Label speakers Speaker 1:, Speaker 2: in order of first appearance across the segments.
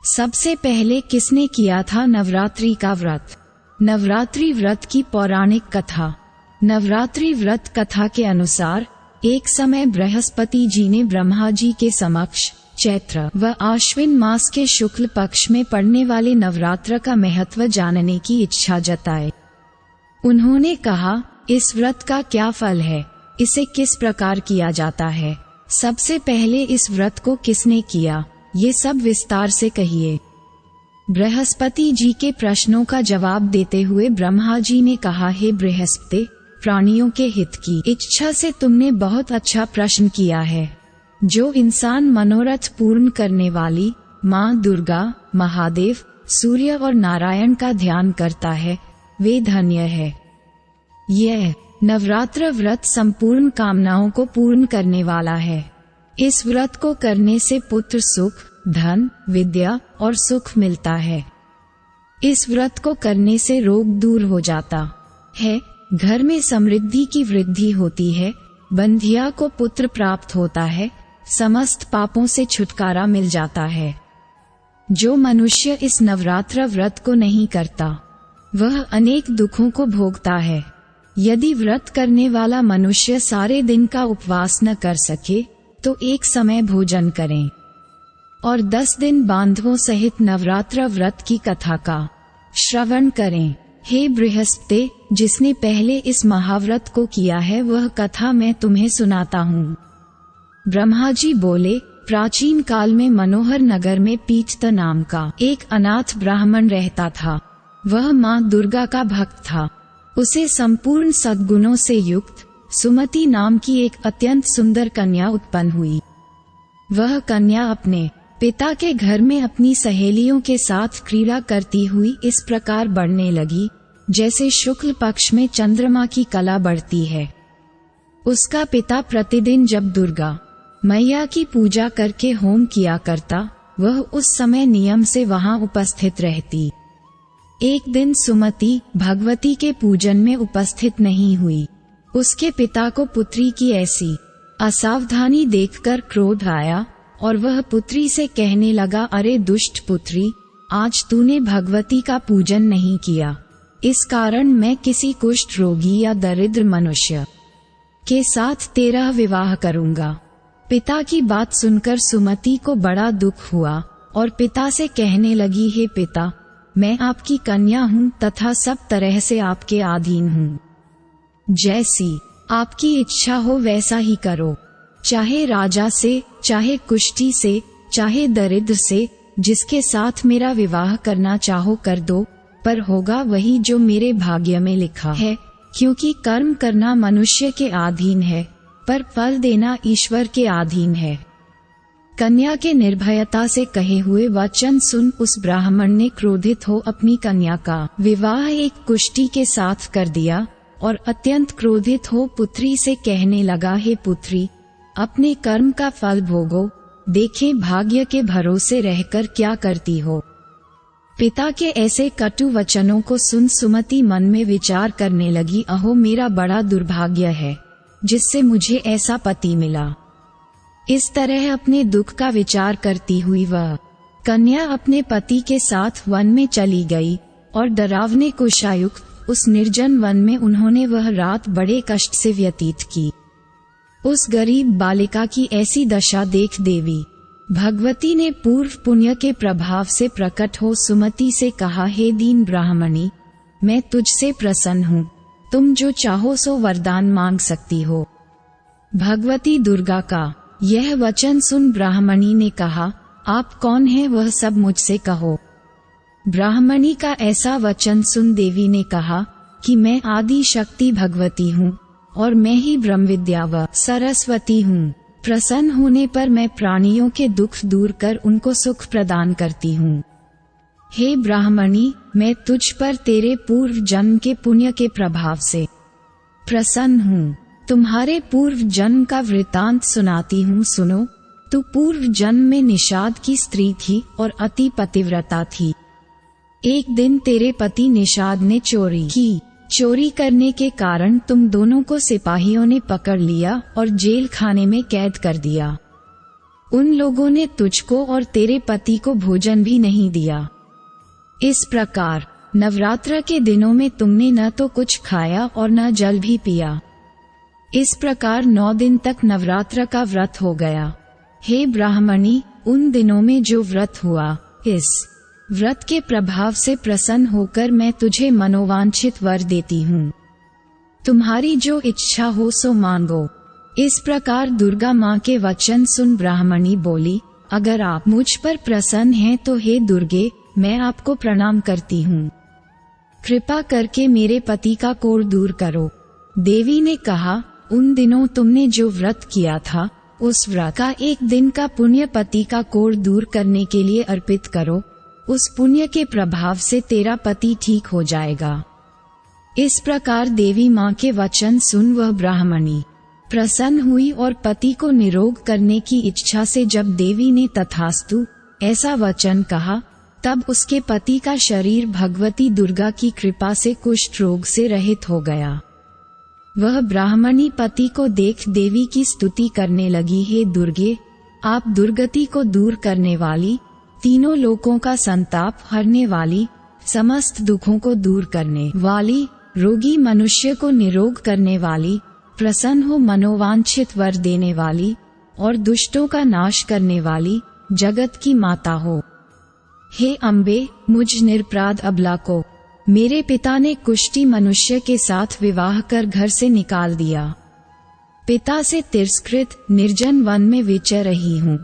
Speaker 1: सबसे पहले किसने किया था नवरात्रि का व्रत? नवरात्रि व्रत की पौराणिक कथा। नवरात्रि व्रत कथा के अनुसार एक समय बृहस्पति जी ने ब्रह्मा जी के समक्ष चैत्र व आश्विन मास के शुक्ल पक्ष में पड़ने वाले नवरात्र का महत्व जानने की इच्छा जताई। उन्होंने कहा, इस व्रत का क्या फल है, इसे किस प्रकार किया जाता है, सबसे पहले इस व्रत को किसने किया, ये सब विस्तार से कहिए। बृहस्पति जी के प्रश्नों का जवाब देते हुए ब्रह्मा जी ने कहा, हे बृहस्पति, प्राणियों के हित की इच्छा से तुमने बहुत अच्छा प्रश्न किया है। जो इंसान मनोरथ पूर्ण करने वाली माँ दुर्गा, महादेव, सूर्य और नारायण का ध्यान करता है, वे धन्य है। यह नवरात्र व्रत संपूर्ण कामनाओं को पूर्ण करने वाला है। इस व्रत को करने से पुत्र सुख, धन, विद्या और सुख मिलता है। इस व्रत को करने से रोग दूर हो जाता है, घर में समृद्धि की वृद्धि होती है, बंधिया को पुत्र प्राप्त होता है, समस्त पापों से छुटकारा मिल जाता है। जो मनुष्य इस नवरात्र व्रत को नहीं करता, वह अनेक दुखों को भोगता है। यदि व्रत करने वाला मनुष्य सारे दिन का उपवास न कर सके, तो एक समय भोजन करें और 10 दिन बांधवों सहित नवरात्र व्रत की कथा का श्रवण करें। हे बृहस्पति, जिसने पहले इस महाव्रत को किया है, वह कथा मैं तुम्हें सुनाता हूँ। ब्रह्मा जी बोले, प्राचीन काल में मनोहर नगर में पीतत नाम का एक अनाथ ब्राह्मण रहता था। वह माँ दुर्गा का भक्त था। उसे संपूर्ण सद्गुणों से युक्त सुमति नाम की एक अत्यंत सुंदर कन्या उत्पन्न हुई। वह कन्या अपने पिता के घर में अपनी सहेलियों के साथ क्रीड़ा करती हुई इस प्रकार बढ़ने लगी, जैसे शुक्ल पक्ष में चंद्रमा की कला बढ़ती है। उसका पिता प्रतिदिन जब दुर्गा मैया की पूजा करके होम किया करता, वह उस समय नियम से वहां उपस्थित रहती। एक दिन सुमति भगवती के पूजन में उपस्थित नहीं हुई। उसके पिता को पुत्री की ऐसी असावधानी देखकर क्रोध आया और वह पुत्री से कहने लगा, अरे दुष्ट पुत्री, आज तूने भगवती का पूजन नहीं किया, इस कारण मैं किसी कुष्ठ रोगी या दरिद्र मनुष्य के साथ तेरा विवाह करूंगा। पिता की बात सुनकर सुमति को बड़ा दुख हुआ और पिता से कहने लगी, हे पिता, मैं आपकी कन्या हूँ तथा सब तरह से आपके अधीन हूँ। जैसी आपकी इच्छा हो वैसा ही करो, चाहे राजा से, चाहे कुष्ठी से, चाहे दरिद्र से, जिसके साथ मेरा विवाह करना चाहो कर दो, पर होगा वही जो मेरे भाग्य में लिखा है, क्योंकि कर्म करना मनुष्य के अधीन है, पर फल देना ईश्वर के अधीन है। कन्या के निर्भयता से कहे हुए वचन सुन उस ब्राह्मण ने क्रोधित हो अपनी कन्या का विवाह एक कुष्ठी के साथ कर दिया और अत्यंत क्रोधित हो पुत्री से कहने लगा, हे पुत्री, अपने कर्म का फल भोगो, देखें भाग्य के भरोसे रहकर क्या करती हो। पिता के ऐसे कटु वचनों को सुन सुमति मन में विचार करने लगी, अहो मेरा बड़ा दुर्भाग्य है जिससे मुझे ऐसा पति मिला। इस तरह अपने दुख का विचार करती हुई वह कन्या अपने पति के साथ वन में चली गई और डरावने कुशायुक्त उस निर्जन वन में उन्होंने वह रात बड़े कष्ट से व्यतीत की। उस गरीब बालिका की ऐसी दशा देख देवी भगवती ने पूर्व पुण्य के प्रभाव से प्रकट हो सुमति से कहा, हे दीन ब्राह्मणी, मैं तुझसे प्रसन्न हूँ, तुम जो चाहो सो वरदान मांग सकती हो। भगवती दुर्गा का यह वचन सुन ब्राह्मणी ने कहा, आप कौन हैं वह सब मुझसे कहो। ब्राह्मणी का ऐसा वचन सुन देवी ने कहा कि मैं आदि शक्ति भगवती हूँ और मैं ही ब्रह्मविद्या व सरस्वती हूँ। प्रसन्न होने पर मैं प्राणियों के दुख दूर कर उनको सुख प्रदान करती हूँ। हे ब्राह्मणी, मैं तुझ पर तेरे पूर्व जन्म के पुण्य के प्रभाव से प्रसन्न हूँ। तुम्हारे पूर्व जन्म का वृतांत सुनाती हूँ, सुनो। तू पूर्व जन्म में निषाद की स्त्री थी और अति पतिव्रता थी। एक दिन तेरे पति निषाद ने चोरी की। चोरी करने के कारण तुम दोनों को सिपाहियों ने पकड़ लिया और जेल खाने में कैद कर दिया। उन लोगों ने तुझको और तेरे पति को भोजन भी नहीं दिया। इस प्रकार नवरात्र के दिनों में तुमने न तो कुछ खाया और न जल भी पिया। इस प्रकार 9 दिन तक नवरात्र का व्रत हो गया। हे ब्राह्मणी, उन दिनों में जो व्रत हुआ, इस व्रत के प्रभाव से प्रसन्न होकर मैं तुझे मनोवांछित वर देती हूँ। तुम्हारी जो इच्छा हो सो मांगो। इस प्रकार दुर्गा माँ के वचन सुन ब्राह्मणी बोली, अगर आप मुझ पर प्रसन्न हैं तो हे दुर्गे, मैं आपको प्रणाम करती हूँ। कृपा करके मेरे पति का कोढ़ दूर करो। देवी ने कहा, उन दिनों तुमने जो व्रत किया था, उस व्रत का एक दिन का पुण्य पति का कोढ़ दूर करने के लिए अर्पित करो। उस पुण्य के प्रभाव से तेरा पति ठीक हो जाएगा। इस प्रकार देवी माँ के वचन सुन वह ब्राह्मणी प्रसन्न हुई और पति को निरोग करने की इच्छा से जब देवी ने तथास्तु ऐसा वचन कहा, तब उसके पति का शरीर भगवती दुर्गा की कृपा से कुष्ठ रोग से रहित हो गया। वह ब्राह्मणी पति को देख देवी की स्तुति करने लगी, हे दुर्गे, आप दुर्गति को दूर करने वाली, तीनों लोकों का संताप हरने वाली, समस्त दुखों को दूर करने वाली, रोगी मनुष्य को निरोग करने वाली, प्रसन्न हो मनोवांछित वर देने वाली और दुष्टों का नाश करने वाली, जगत की माता हो। हे अम्बे, मुझ निरपराध अबला को मेरे पिता ने कुष्ठी मनुष्य के साथ विवाह कर घर से निकाल दिया। पिता से तिरस्कृत निर्जन वन में विचर रही हूँ।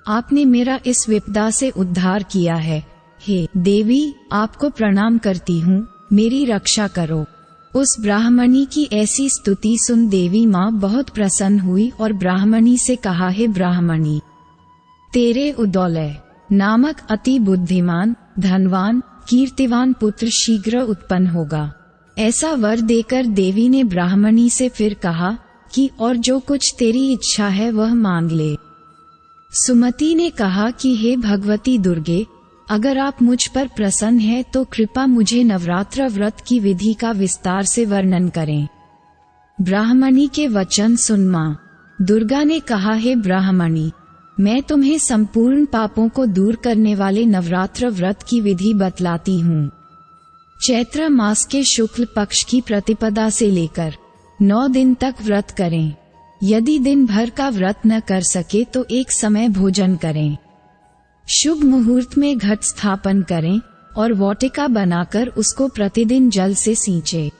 Speaker 1: आपने मेरा इस विपदा से उद्धार किया है। हे देवी, आपको प्रणाम करती हूँ, मेरी रक्षा करो। उस ब्राह्मणी की ऐसी स्तुति सुन देवी माँ बहुत प्रसन्न हुई और ब्राह्मणी से कहा, हे ब्राह्मणी, तेरे उदौलय नामक अति बुद्धिमान, धनवान, कीर्तिवान पुत्र शीघ्र उत्पन्न होगा। ऐसा वर देकर देवी ने ब्राह्मणी से फिर कहा कि और जो कुछ तेरी इच्छा है वह मांग ले। सुमति ने कहा कि हे भगवती दुर्गे, अगर आप मुझ पर प्रसन्न हैं तो कृपा मुझे नवरात्र व्रत की विधि का विस्तार से वर्णन करें। ब्राह्मणी के वचन सुन मां दुर्गा ने कहा, हे ब्राह्मणी, मैं तुम्हें संपूर्ण पापों को दूर करने वाले नवरात्र व्रत की विधि बतलाती हूँ। चैत्र मास के शुक्ल पक्ष की प्रतिपदा से लेकर 9 दिन तक व्रत करें। यदि दिन भर का व्रत न कर सके तो एक समय भोजन करें। शुभ मुहूर्त में घट स्थापन करें और वाटिका बनाकर उसको प्रतिदिन जल से सींचे।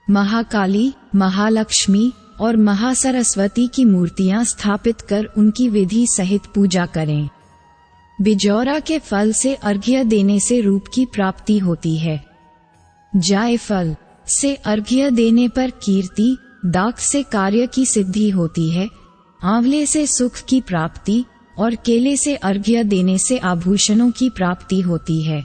Speaker 1: महाकाली, महालक्ष्मी और महासरस्वती की मूर्तियां स्थापित कर उनकी विधि सहित पूजा करें। बिजौरा के फल से अर्घ्य देने से रूप की प्राप्ति होती है। जायफल से अर्घ्य देने पर कीर्ति, दाख से कार्य की सिद्धि होती है, आंवले से सुख की प्राप्ति और केले से अर्घ्य देने से आभूषणों की प्राप्ति होती है।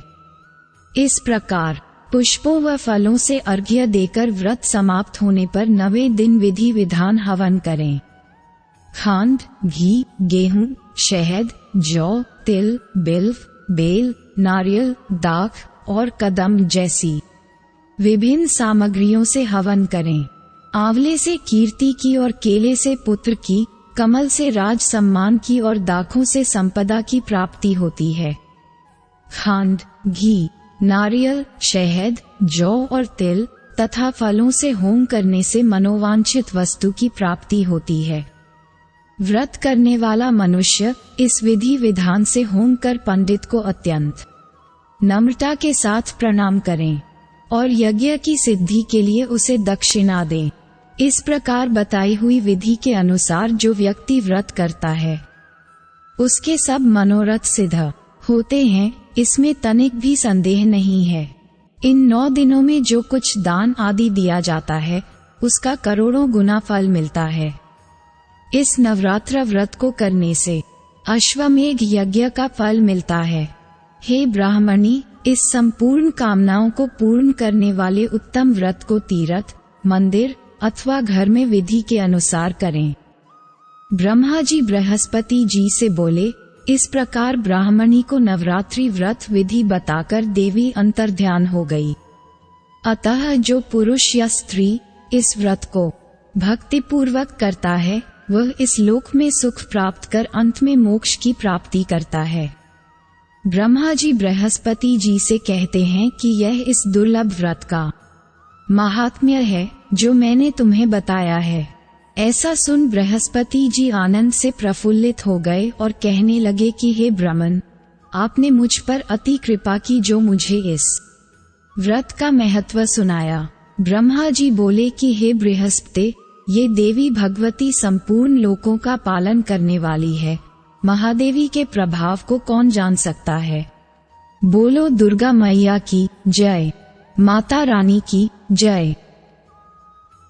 Speaker 1: इस प्रकार पुष्पों व फलों से अर्घ्य देकर व्रत समाप्त होने पर 9वें दिन विधि विधान हवन करें। खांड, घी, गेहूं, शहद, जौ, तिल, बिल्व, बेल, नारियल, दाख और कदम जैसी विभिन्न सामग्रियों से हवन करें। आंवले से कीर्ति की और केले से पुत्र की, कमल से राज सम्मान की और दाखों से संपदा की प्राप्ति होती है। खांड, घी, नारियल, शहद, जौ और तिल तथा फलों से होम करने से मनोवांछित वस्तु की प्राप्ति होती है। व्रत करने वाला मनुष्य इस विधि विधान से होम कर पंडित को अत्यंत नम्रता के साथ प्रणाम करें और यज्ञ की सिद्धि के लिए उसे दक्षिणा दें। इस प्रकार बताई हुई विधि के अनुसार जो व्यक्ति व्रत करता है उसके सब मनोरथ सिद्ध होते हैं, इसमें तनिक भी संदेह नहीं है। इन 9 दिनों में जो कुछ दान आदि दिया जाता है उसका करोड़ों गुना फल मिलता है। इस नवरात्र व्रत को करने से अश्वमेघ यज्ञ का फल मिलता है। हे ब्राह्मणी, इस संपूर्ण कामनाओं को पूर्ण करने वाले उत्तम व्रत को तीर्थ, मंदिर अथवा घर में विधि के अनुसार करें। ब्रह्मा जी बृहस्पति जी से बोले, इस प्रकार ब्राह्मणी को नवरात्रि व्रत विधि बताकर देवी अंतर्ध्यान हो गई। अतः जो पुरुष या स्त्री इस व्रत को भक्ति पूर्वक करता है वह इस लोक में सुख प्राप्त कर अंत में मोक्ष की प्राप्ति करता है। ब्रह्मा जी बृहस्पति जी से कहते हैं कि यह इस दुर्लभ व्रत का महात्म्य है जो मैंने तुम्हें बताया है। ऐसा सुन बृहस्पति जी आनंद से प्रफुल्लित हो गए और कहने लगे कि हे ब्राह्मण, आपने मुझ पर अति कृपा की जो मुझे इस व्रत का महत्व सुनाया। ब्रह्मा जी बोले कि हे बृहस्पति, ये देवी भगवती संपूर्ण लोकों का पालन करने वाली है। महादेवी के प्रभाव को कौन जान सकता है। बोलो दुर्गा मैया की जय, माता रानी की जय।